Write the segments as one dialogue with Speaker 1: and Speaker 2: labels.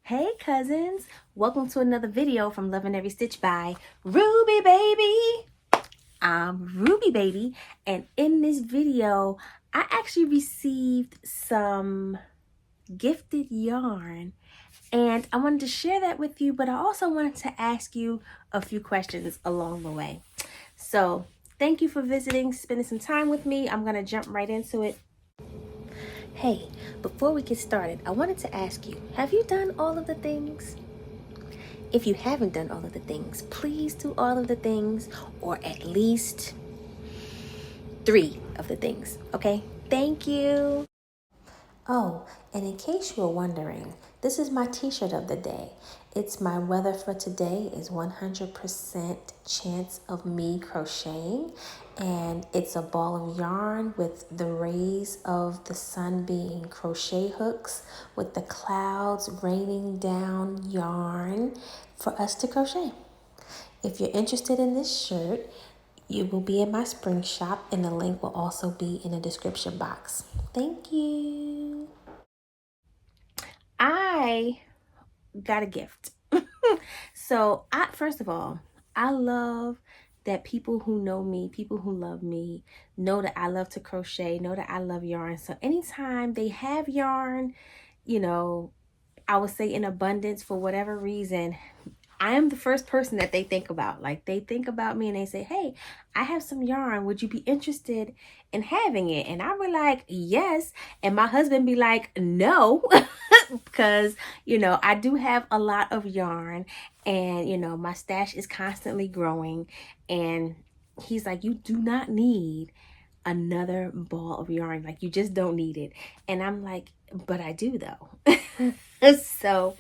Speaker 1: Hey cousins, welcome to another video from Loving Every Stitch by Ruby Baby. I'm Ruby Baby, and in this video I actually received some gifted yarn and I wanted to share that with you, but I also wanted to ask you a few questions along the way. So thank you for visiting, spending some time with me. I'm gonna jump right into it. Hey, before we get started, I wanted to ask you, have you done all of the things? If you haven't done all of the things, please do all of the things, or at least 3 of the things, okay? Thank you. Oh, and in case you were wondering, this is my t-shirt of the day. It's my weather for today is 100% chance of me crocheting, and it's a ball of yarn with the rays of the sun being crochet hooks with the clouds raining down yarn for us to crochet. If you're interested in this shirt, you will be in my spring shop, and the link will also be in the description box. Thank you. I got a gift. So first of all, I love that people who know me, people who love me, know that I love to crochet, know that I love yarn. So anytime they have yarn, I would say in abundance for whatever reason, I am the first person that they think about. Like, they think about me and they say, hey, I have some yarn. Would you be interested in having it? And I be like, yes. And my husband be like, no, because, I do have a lot of yarn and, my stash is constantly growing. And he's like, you do not need another ball of yarn. Like, you just don't need it. And I'm like, but I do though. So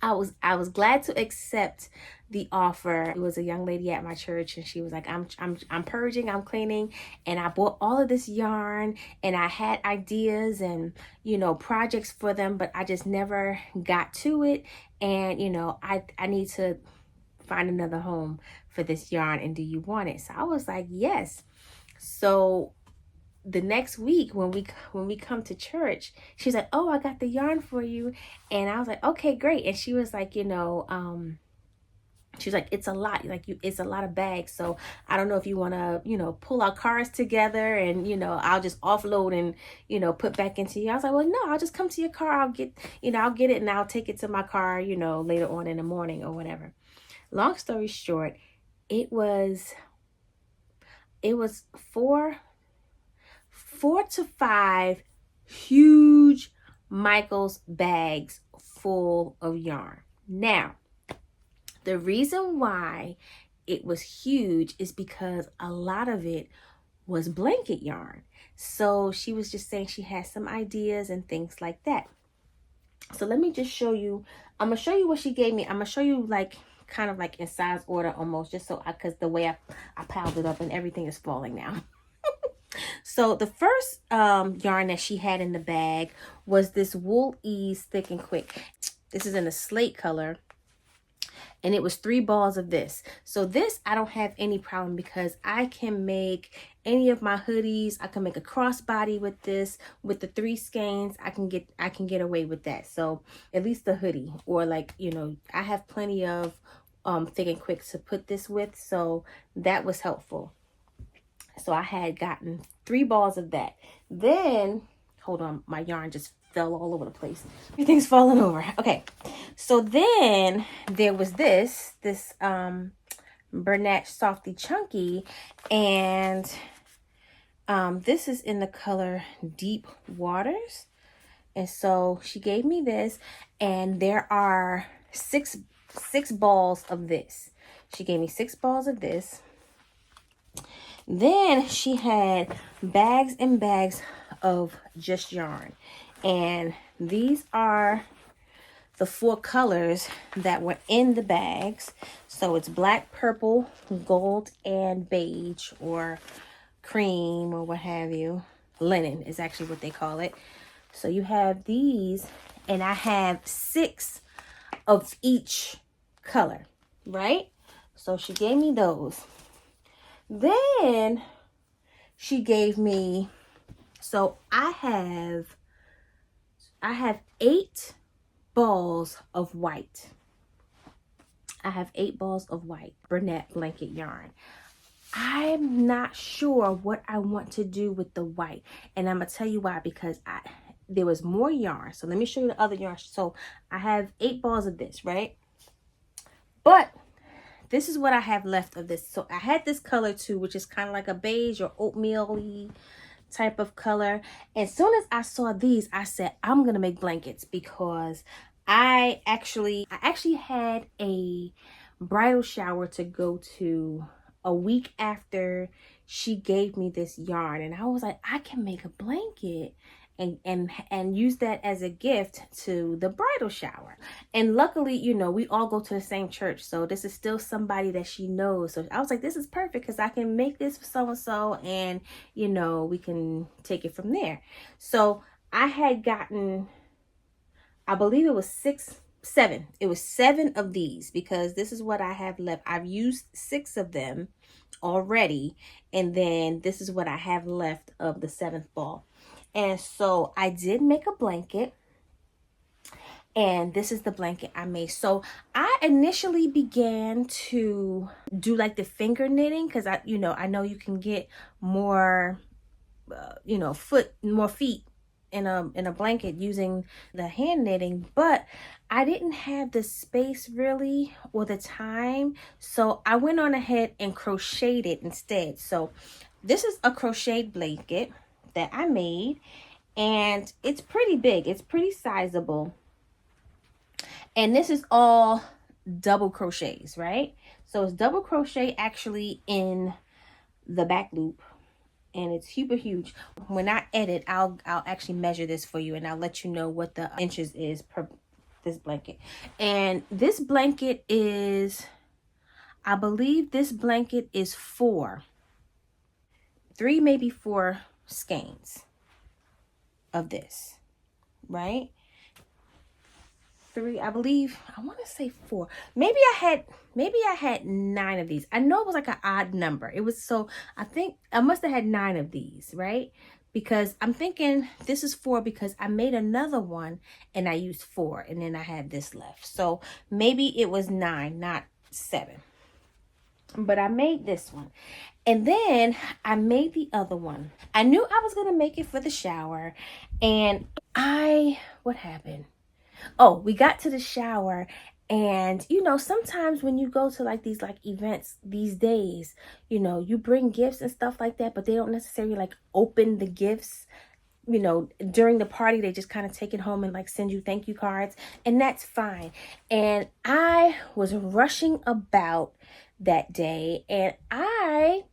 Speaker 1: I was glad to accept the offer. It was a young lady at my church, and she was like, I'm purging, I'm cleaning, and I bought all of this yarn, and I had ideas and projects for them, but I just never got to it. And I need to find another home for this yarn, and do you want it? So I was like, yes. So the next week when we come to church, she's like, oh, I got the yarn for you. And I was like, okay, great. And she was like, she's like, it's a lot, it's a lot of bags, so I don't know if you want to pull our cars together and I'll just offload and put back into you. I was like, well, no, I'll just come to your car. I'll get it and I'll take it to my car later on in the morning or whatever. Long story short, it was 4 to 5 huge Michael's bags full of yarn. Now, the reason why it was huge is because a lot of it was blanket yarn. So she was just saying she had some ideas and things like that. So let me just show you. I'm gonna show you what she gave me. I'm gonna show you kind of in size order almost, just so because the way I piled it up and everything is falling now. So the first yarn that she had in the bag was this Wool Ease Thick and Quick. This is in a slate color, and it was 3 balls of this. So this I don't have any problem because I can make any of my hoodies. I can make a crossbody with this, with the 3 skeins. I can get away with that. So at least the hoodie, or I have plenty of Thick and Quick to put this with, so that was helpful. So I had gotten 3 balls of that. Then, hold on, my yarn just fell all over the place. Everything's falling over. Okay, so then there was this Bernat Softly Chunky, and this is in the color Deep Waters. And so she gave me this, and there are six balls of this. She gave me 6 balls of this. Then she had bags and bags of just yarn. And these are the 4 colors that were in the bags. So it's black, purple, gold, and beige, or cream, or what have you. Linen is actually what they call it. So you have these, and I have 6 of each color, right? So she gave me those. Then she gave me, so I have 8 balls of white. I have 8 balls of white Bernat blanket yarn. I'm not sure what I want to do with the white, and I'm gonna tell you why, because there was more yarn. So let me show you the other yarn. So I have 8 balls of this, right? But this is what I have left of this. So I had this color too, which is kind of like a beige or oatmeal-y type of color. As soon as I saw these, I said, I'm gonna make blankets, because I actually had a bridal shower to go to a week after she gave me this yarn, and I was like, I can make a blanket and use that as a gift to the bridal shower. And luckily, you know, we all go to the same church, so this is still somebody that she knows. So I was like, this is perfect, because I can make this for so-and-so, and you know, we can take it from there. So I had gotten, I believe it was 7. It was 7 of these, because this is what I have left. I've used 6 of them already, and then this is what I have left of the 7th ball. And so I did make a blanket, and this is the blanket I made. So I initially began to do like the finger knitting, because I know you can get more more feet in a blanket using the hand knitting, but I didn't have the space really, or the time, so I went on ahead and crocheted it instead. So this is a crocheted blanket that I made, and it's pretty big, it's pretty sizable, and this is all double crochets, right? So it's double crochet actually in the back loop, and it's super huge. When I edit, I'll actually measure this for you, and I'll let you know what the inches is per this blanket. And this blanket is, I believe this blanket is 3, maybe 4 skeins of this, right? 3, I believe, I want to say 4. Maybe I had 9 of these. I know it was like an odd number. It was, so I think I must have had 9 of these, right? Because I'm thinking this is 4, because I made another one and I used 4, and then I had this left. So maybe it was 9, not 7. But I made this one, and then I made the other one. I knew I was gonna make it for the shower, and what happened? Oh, we got to the shower, and you know, sometimes when you go to like these like events these days, you know, you bring gifts and stuff like that, but they don't necessarily like open the gifts, you know, during the party. They just kind of take it home and like send you thank you cards, and that's fine. And I was rushing about that day, and I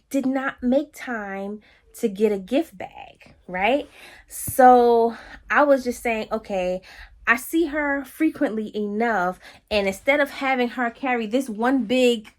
Speaker 1: did not make time to get a gift bag, right? So I was just saying, okay, I see her frequently enough, and instead of having her carry this one big,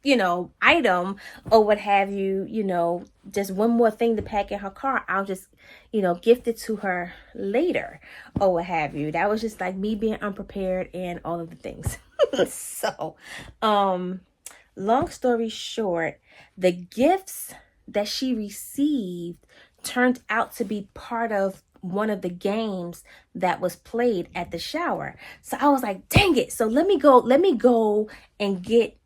Speaker 1: you know, item or what have you, you know, just one more thing to pack in her car, I'll just, you know, gift it to her later or what have you. That was just like me being unprepared and all of the things. So, long story short, the gifts that she received turned out to be part of one of the games that was played at the shower. So I was like, dang it. So let me go and get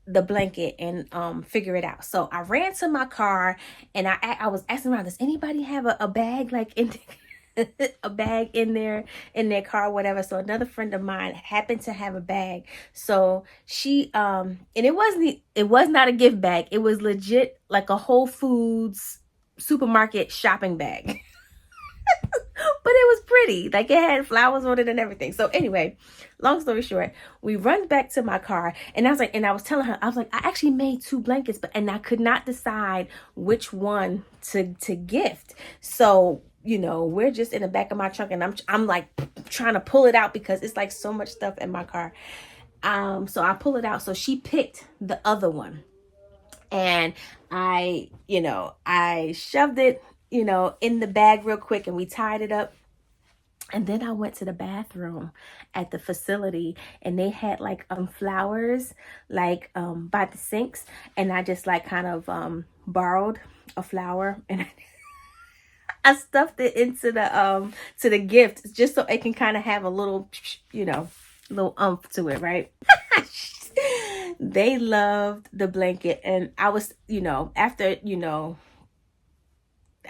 Speaker 1: the blanket and figure it out. So I ran to my car, and I was asking around, does anybody have a bag like in a bag in their car, whatever. So another friend of mine happened to have a bag. So she and it was not a gift bag. It was legit like a Whole Foods supermarket shopping bag. But it was pretty, like it had flowers on it and everything. So anyway, long story short, we run back to my car, and I was like, and I was telling her, I was like, I actually made 2 blankets, and I could not decide which one to gift. So, you know, we're just in the back of my trunk, and I'm like trying to pull it out because it's like so much stuff in my car. So I pull it out. So she picked the other one, and I shoved it, you know, in the bag real quick, and we tied it up. And then I went to the bathroom at the facility, and they had like flowers like by the sinks, and I just like kind of borrowed a flower, and I stuffed it into the to the gift just so it can kind of have a little, you know, little umph to it, right? They loved the blanket, and I was, you know, after, you know,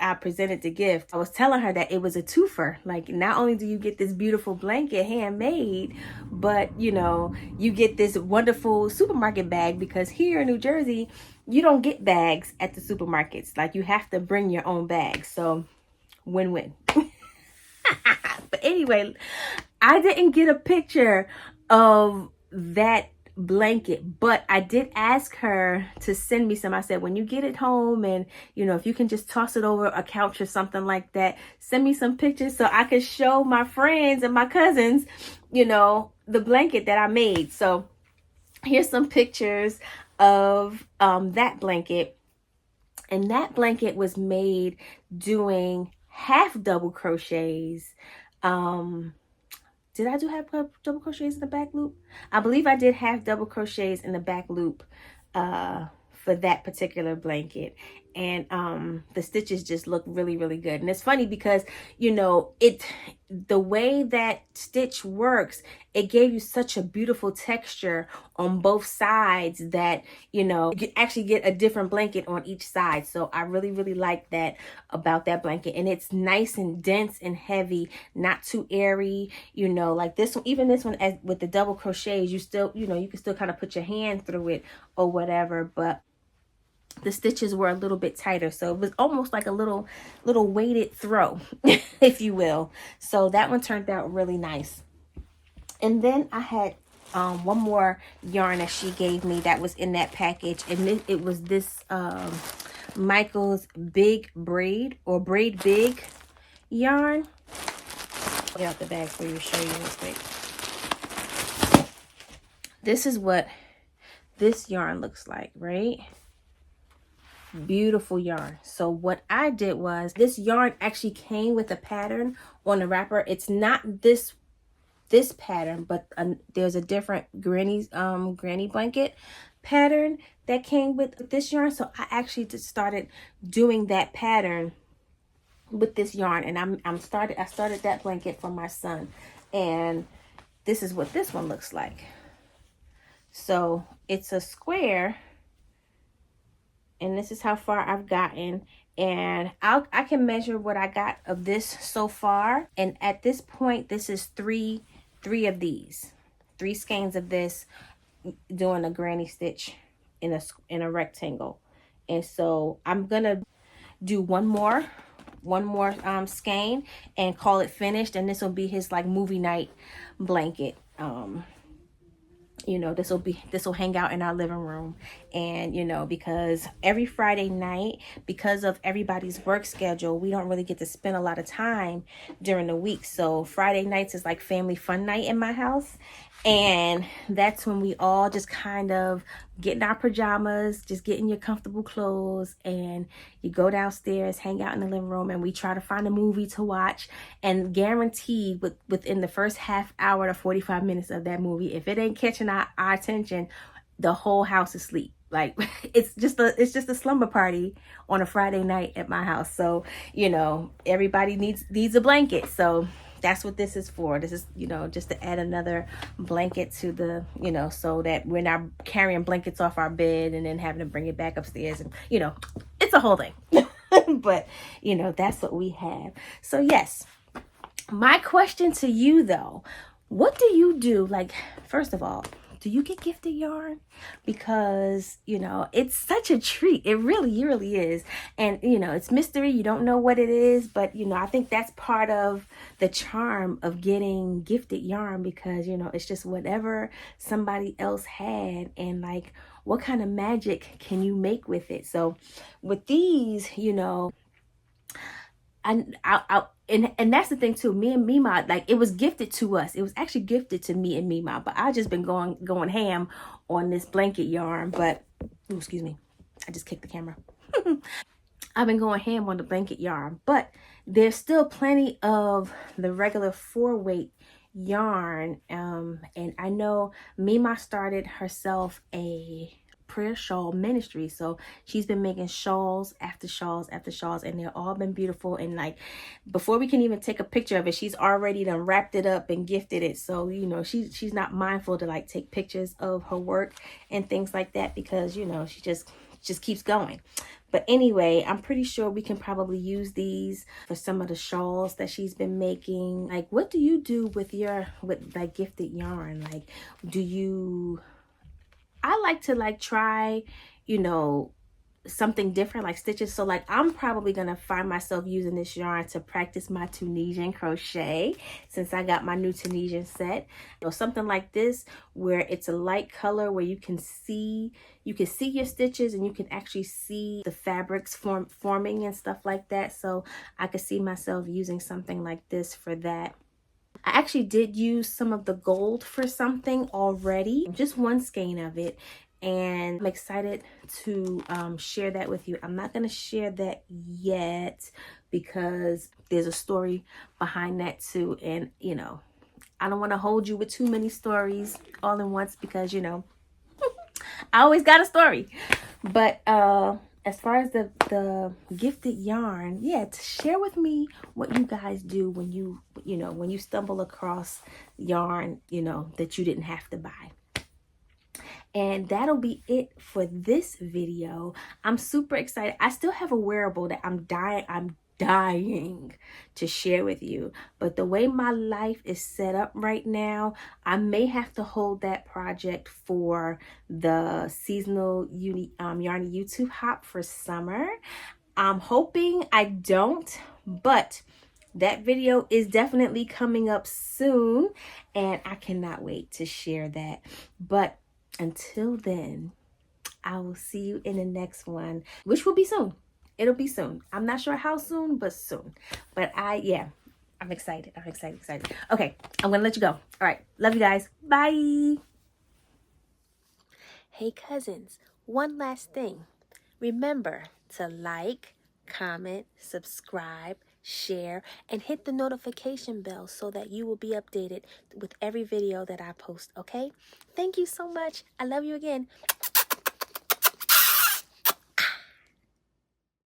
Speaker 1: I presented the gift, I was telling her that it was a twofer. Like, not only do you get this beautiful blanket handmade, but you know, you get this wonderful supermarket bag, because here in New Jersey, you don't get bags at the supermarkets. Like, you have to bring your own bag. So win-win. But anyway, I didn't get a picture of that blanket, but I did ask her to send me some. I said, when you get it home, and you know, if you can just toss it over a couch or something like that, send me some pictures so I could show my friends and my cousins, you know, the blanket that I made. So here's some pictures of that blanket. And that blanket was made doing half double crochets. Did I do half double crochets in the back loop? I believe I did half double crochets in the back loop for that particular blanket. And the stitches just look really, really good. And it's funny because, you know, the way that stitch works, it gave you such a beautiful texture on both sides that, you know, you can actually get a different blanket on each side. So I really, really like that about that blanket. And it's nice and dense and heavy, not too airy, you know, like this one, even this one, as with the double crochets, you still, you know, you can still kind of put your hand through it or whatever, but the stitches were a little bit tighter, so it was almost like a little weighted throw, if you will. So that one turned out really nice. And then I had one more yarn that she gave me that was in that package, and it was this Michael's Big Braid, or Braid Big yarn. Get out the bag for you, show you real quick. This is what this yarn looks like, right? Beautiful yarn. So what I did was, this yarn actually came with a pattern on the wrapper. It's not this pattern, but there's a different granny blanket pattern that came with this yarn. So I actually just started doing that pattern with this yarn, and I started that blanket for my son, and this is what this one looks like. So it's a square, and this is how far I've gotten, and I can measure what I got of this so far. And at this point, this is three of these, 3 skeins of this, doing a granny stitch in a rectangle. And so I'm gonna do one more skein and call it finished, and this will be his like movie night blanket. You know, this will hang out in our living room. And you know, because every Friday night, because of everybody's work schedule, we don't really get to spend a lot of time during the week. So Friday nights is like family fun night in my house, and that's when we all just kind of get in our pajamas, just get in your comfortable clothes, and you go downstairs, hang out in the living room, and we try to find a movie to watch. And guaranteed, within the first half hour to 45 minutes of that movie, if it ain't catching our attention, the whole house is asleep. Like, it's just a slumber party on a Friday night at my house. So, you know, everybody needs a blanket. So that's what this is for. This is, you know, just to add another blanket to the, you know, so that we're not carrying blankets off our bed and then having to bring it back upstairs. And, you know, it's a whole thing. But, you know, that's what we have. So, yes, my question to you, though, what do you do? Like, first of all, do you get gifted yarn? Because, you know, it's such a treat. It really, really is. And, you know, it's mystery. You don't know what it is. But, you know, I think that's part of the charm of getting gifted yarn, because, you know, it's just whatever somebody else had, and like, what kind of magic can you make with it? So with these, you know, and that's the thing too. Me and Mima, like, it was gifted to us. It was actually gifted to me and Mima, but I just been going ham on this blanket yarn. But ooh, excuse me, I just kicked the camera. I've been going ham on the blanket yarn, but there's still plenty of the regular 4-weight yarn. And I know Mima started herself a prayer shawl ministry. So she's been making shawls after shawls after shawls, and they're all been beautiful. And like, before we can even take a picture of it, she's already done wrapped it up and gifted it. So, you know, she's not mindful to like take pictures of her work and things like that, because, you know, she just keeps going. But anyway, I'm pretty sure we can probably use these for some of the shawls that she's been making. Like, what do you do with like gifted yarn? Like, I like to like try, you know, something different like stitches. So like, I'm probably gonna find myself using this yarn to practice my Tunisian crochet, since I got my new Tunisian set. You know, something like this where it's a light color, where you can see your stitches, and you can actually see the fabrics forming and stuff like that. So I could see myself using something like this for that. I actually did use some of the gold for something already, just one skein of it, and I'm excited to share that with you. I'm not going to share that yet because there's a story behind that too, and you know, I don't want to hold you with too many stories all at once, because you know, I always got a story. But as far as the gifted yarn, yeah, to share with me what you guys do when you stumble across yarn, you know, that you didn't have to buy. And that'll be it for this video. I'm super excited. I still have a wearable that I'm dying to share with you, but the way my life is set up right now, I may have to hold that project for the seasonal Yarny YouTube hop for summer. I'm hoping I don't, but that video is definitely coming up soon, and I cannot wait to share that. But until then, I will see you in the next one, which will be soon. It'll be soon. I'm not sure how soon, but soon. But I'm excited. I'm excited. Okay, I'm gonna let you go. All right, love you guys. Bye. Hey cousins, one last thing. Remember to like, comment, subscribe, share, and hit the notification bell so that you will be updated with every video that I post, okay? Thank you so much. I love you again.